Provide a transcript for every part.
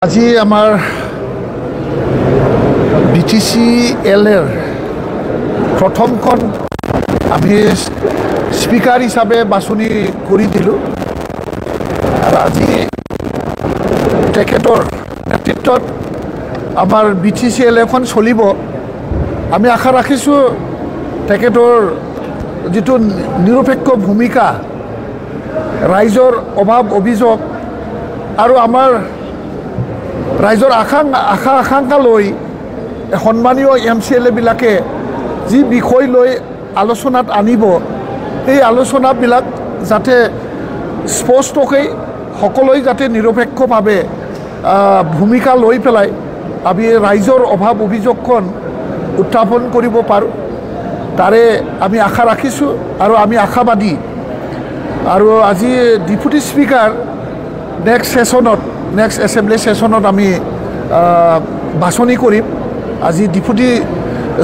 আজি আমাৰ বিটিসি এলৰ প্ৰথমখন আমি স্পিকাৰ হিচাপে বাছনি কৰি দিলোঁ আৰু আজি তেখেতৰ নেতৃত্বত আমাৰ বিটিসি এলখন চলিব। আমি আশা ৰাখিছোঁ তেখেতৰ যিটো নিৰপেক্ষ ভূমিকা, ৰাইজৰ অভাৱ অভিযোগ আৰু আমাৰ ৰাইজৰ আশা আকাংক্ষা লৈ সন্মানীয় MCLA বিলাকে যি বিষয় লৈ আলোচনাত আনিব, এই আলোচনাবিলাক যাতে স্পষ্টকৈ সকলোৱে যাতে নিৰপেক্ষভাৱে ভূমিকা লৈ পেলাই আমি ৰাইজৰ অভাৱ অভিযোগখন উত্থাপন কৰিব পাৰোঁ, তাৰে আমি আশা ৰাখিছোঁ আৰু আমি আশাবাদী। আৰু আজি ডেপুটি স্পিকাৰ নেক্সট এছেম্বলি সেশনত আমি বাছনি কৰিম। আজি ডেপুটি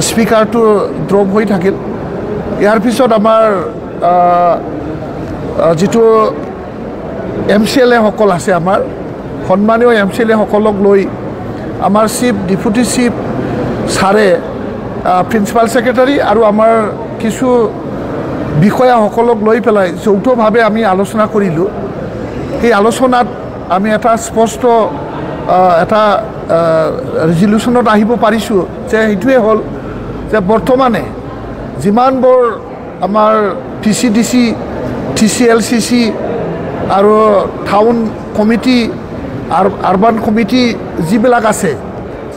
স্পিকাৰটো ড্ৰপ হৈ থাকিল। ইয়াৰ পিছত আমাৰ যিটো MCLA সকল আছে, আমাৰ সন্মানীয় MCLA সকলক লৈ আমাৰ ডেপুটি চিফ ছাৰে প্ৰিন্সিপাল ছেক্ৰেটাৰী আৰু আমাৰ কিছু বিষয়াসকলক লৈ পেলাই যৌথভাৱে আমি আলোচনা কৰিলোঁ। সেই আলোচনাত আমি এটা স্পষ্ট এটা ৰেজলিউশ্যনত আহিব পাৰিছোঁ যে সেইটোৱে হ'ল যে বৰ্তমানে যিমানবোৰ আমাৰ PCDC, TCLCC আৰু টাউন কমিটি আৰু আৰবান কমিটি যিবিলাক আছে,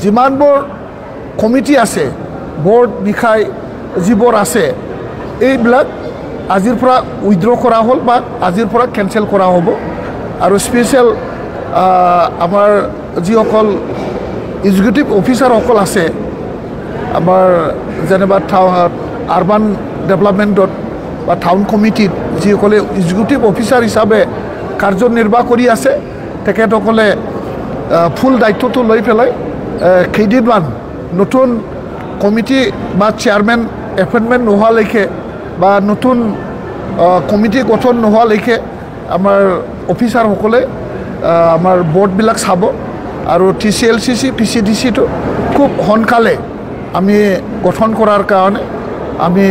যিমানবোৰ কমিটি আছে, বৰ্ড নিশাই যিবোৰ আছে, এইবিলাক আজিৰ পৰা উইথড্ৰ কৰা হ'ল বা আজিৰ পৰা কেঞ্চেল কৰা হ'ব। আৰু স্পেচিয়েল আমাৰ যিসকল এক্সিকিউটিভ অফিচাৰসকল আছে, আমাৰ যেনিবা আৰবান ডেভেলপমেণ্টত বা টাউন কমিটিত যিসকলে এক্সিকিউটিভ অফিচাৰ হিচাপে কাৰ্যনিৰ্বাহ কৰি আছে, তেখেতসকলে ফুল দায়িত্বটো লৈ পেলাই কেইদিনমান নতুন কমিটি বা চেয়াৰমেন এপইণ্টমেণ্ট নোহোৱালৈকে বা নতুন কমিটি গঠন নোহোৱালৈকে আমাৰ অফিচাৰসকলে আমাৰ বৰ্ডবিলাক চাব। আৰু TCLCC, PCDCটো খুব সোনকালে আমি গঠন কৰাৰ কাৰণে আমি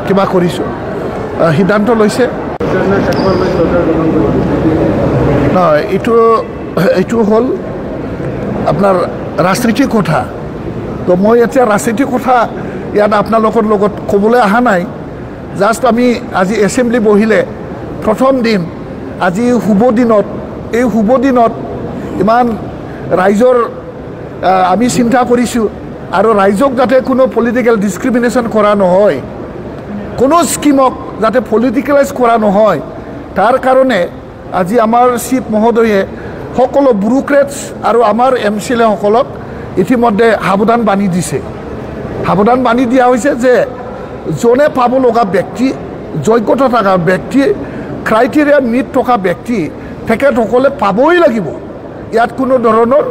কিবা কৰিছোঁ, সিদ্ধান্ত লৈছে। নহয়, এইটো হ'ল আপোনাৰ ৰাজনীতিক কথা। তো মই এতিয়া ৰাজনীতিক কথা ইয়াত আপোনালোকৰ লগত ক'বলৈ অহা নাই। জাষ্ট আমি আজি এছেম্বলি বহিলে প্ৰথম দিন, আজি শুভ দিনত, এই শুভ দিনত ইমান ৰাইজৰ আমি চিন্তা কৰিছোঁ আৰু ৰাইজক যাতে কোনো পলিটিকেল ডিছক্ৰিমিনেশ্যন কৰা নহয়, কোনো স্কিমক যাতে পলিটিকেলাইজ কৰা নহয়, তাৰ কাৰণে আজি আমাৰ চিফ মহোদয়ে সকলো ব্যুৰ'ক্ৰেটছ আৰু আমাৰ MCLA সকলক ইতিমধ্যে সাৱধান বান্ধি দিছে। সাৱধান বান্ধি দিয়া হৈছে যে যোনে পাব লগা ব্যক্তি, যোগ্যতা থকা ব্যক্তি, ক্ৰাইটেৰিয়া মিট থকা ব্যক্তি, তেখেতসকলে পাবই লাগিব। ইয়াত কোনো ধৰণৰ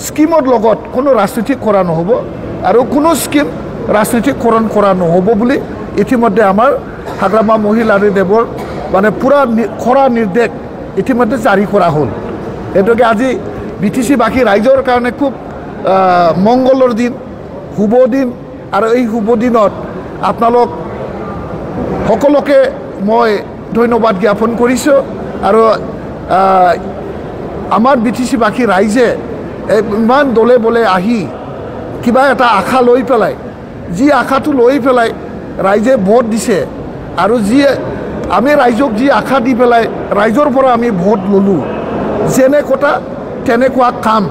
স্কিমৰ লগত কোনো ৰাজনীতি কৰা নহ'ব আৰু কোনো স্কিম ৰাজনীতিকৰণ কৰা নহ'ব বুলি ইতিমধ্যে আমাৰ হাগ্ৰামা মহিলাদেৱৰ মানে পূৰা খৰা নিৰ্দেশ ইতিমধ্যে জাৰি কৰা হ'ল। সেইটোকে আজি BTC-বাসী ৰাইজৰ কাৰণে খুব মংগলৰ দিন, শুভ দিন। আৰু এই শুভ দিনত আপোনালোক সকলোকে মই ধন্যবাদ জ্ঞাপন কৰিছোঁ। আৰু আমাৰ BTC-বাসী ৰাইজে ইমান দলে বলে আহি কিবা এটা আশা লৈ পেলাই, যি আশাটো লৈ পেলাই ৰাইজে ভোট দিছে, আৰু যি আমি ৰাইজক যি আশা দি পেলাই ৰাইজৰ পৰা আমি ভোট ল'লোঁ, যেনে কথা তেনেকুৱা কাম